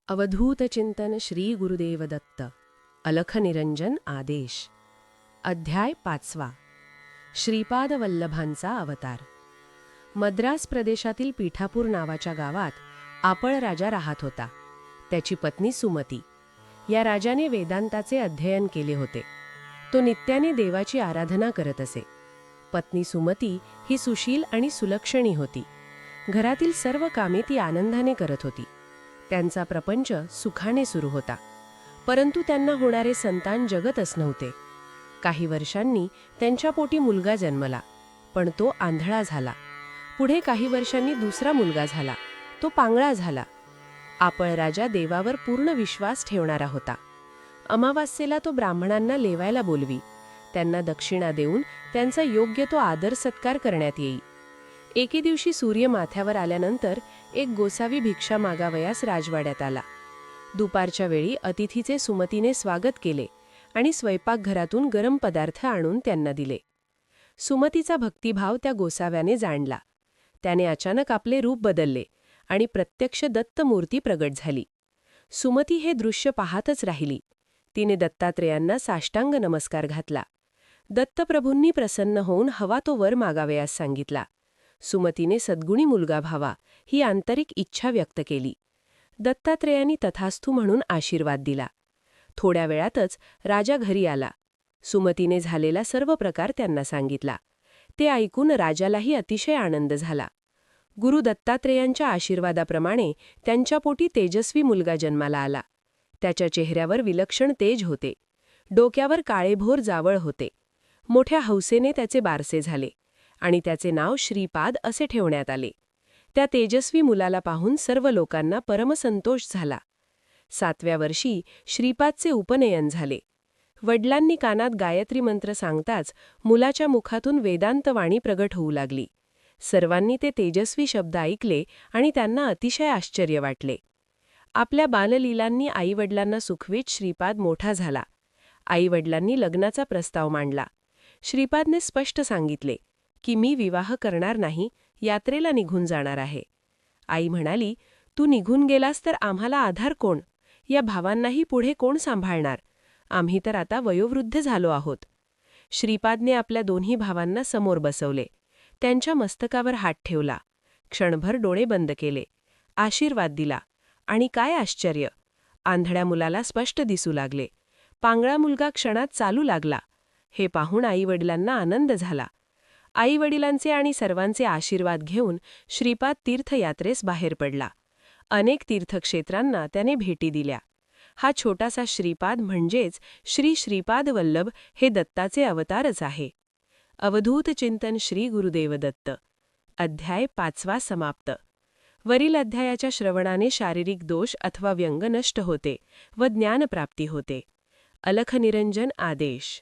अवधूत चिंतन श्री गुरुदेव दत्त अलख निरंजन आदेश अध्याय 5 श्रीपाद वल्लभांचा अवतार. मद्रास प्रदेशातील पीठापूर नावाच्या गावात आपळ राजा राहत होता. त्याची पत्नी सुमती. या राजाने वेदांताचे अध्ययन केले होते. तो नित्याने देवाची आराधना करत असे. पत्नी सुमती ही सुशील आणि सुलक्षणी होती. घरातील सर्व कामे ती आनंदाने करत होती. त्यांचा प्रपंच सुखाने सुरू होता. परंतु त्यांना होणारे संतान जगतच नव्हते. काही वर्षांनी त्यांच्या पोटी मुलगा जन्मला, पण तो आंधळा झाला. पुढे काही वर्षांनी दुसरा मुलगा झाला, तो पांगळा झाला. आपळ राजा देवावर पूर्ण विश्वास ठेवणारा होता. अमावास्येला तो ब्राह्मणांना लेवायला बोलवी. त्यांना दक्षिणा देऊन त्यांचा योग्य तो आदर सत्कार करण्यात येई. एके दिवशी सूर्य माथ्यावर आल्यानंतर एक गोसावी भिक्षा मागावयास राजवाड्यात आला. दुपारच्या वेळी अतिथीचे सुमतीने स्वागत केले आणि स्वयंपाकघरातून गरम पदार्थ आणून त्यांना दिले. सुमतीचा भक्तिभाव त्या गोसाव्याने जाणला. त्याने अचानक आपले रूप बदलले आणि प्रत्यक्ष दत्तमूर्ती प्रगट झाली. सुमती हे दृश्य पाहतच राहिली. तिने दत्तात्रेयांना साष्टांग नमस्कार घातला. दत्तप्रभूंनी प्रसन्न होऊन हवा तो वर मागावयास सांगितला. सुमतीने सद्गुणी मुलगा व्हावा ही आंतरिक इच्छा व्यक्त केली. दत्तात्रेयांनी तथास्तु म्हणून आशीर्वाद दिला. थोड्या वेळातच राजा घरी आला. सुमतीने झालेला सर्व प्रकार त्यांना सांगितला. ते ऐकून राजालाही अतिशय आनंद झाला. गुरु दत्तात्रेयांच्या आशीर्वादाप्रमाणे त्यांच्या पोटी तेजस्वी मुलगा जन्माला आला. त्याच्या चेहऱ्यावर विलक्षण तेज होते. डोक्यावर काळेभोर जावळ होते. मोठ्या हौसेने त्याचे बारसे झाले आणि त्याचे नाव श्रीपाद असे ठेवण्यात आले. त्या तेजस्वी मुलाला पाहून सर्व लोकांना परमसंतोष झाला. 7व्या वर्षी श्रीपादचे उपनयन झाले. वडिलांनी कानात गायत्री मंत्र सांगताच मुलाच्या मुखातून वेदांतवाणी प्रगट होऊ लागली. सर्वांनी ते तेजस्वी शब्द ऐकले आणि त्यांना अतिशय आश्चर्य वाटले. आपल्या बाललीलांनी आईवडिलांना सुखवीत श्रीपाद मोठा झाला. आईवडिलांनी लग्नाचा प्रस्ताव मांडला. श्रीपादने स्पष्ट सांगितले की मी विवाह करणार नाही, यात्रेला निघून जाणार आहे. आई म्हणाली, तू निघून गेलास तर आम्हाला आधार कोण? या भावांनाही पुढे कोण सांभाळणार? आम्ही तर आता वयोवृद्ध झालो आहोत. श्रीपादने आपल्या दोन्ही भावांना समोर बसवले. त्यांच्या मस्तकावर हात ठेवला. क्षणभर डोळे बंद केले. आशीर्वाद दिला. आणि काय आश्चर्य! आंधळ्या मुलाला स्पष्ट दिसू लागले. पांगळा मुलगा क्षणात चालू लागला. हे पाहून आईवडिलांना आनंद झाला. आईवडिलांचे आणि सर्वांचे आशीर्वाद घेऊन श्रीपाद तीर्थयात्रेस बाहेर पडला. अनेक तीर्थक्षेत्रांना त्याने भेटी दिल्या. हा छोटासा श्रीपाद म्हणजेच श्री श्रीपाद वल्लभ हे दत्ताचे अवतारच आहे. अवधूत चिंतन श्री गुरुदेव दत्त. अध्याय 5 समाप्त. वरील अध्यायाच्या श्रवणाने शारीरिक दोष अथवा व्यंग नष्ट होते व ज्ञानप्राप्ती होते. अलख निरंजन आदेश.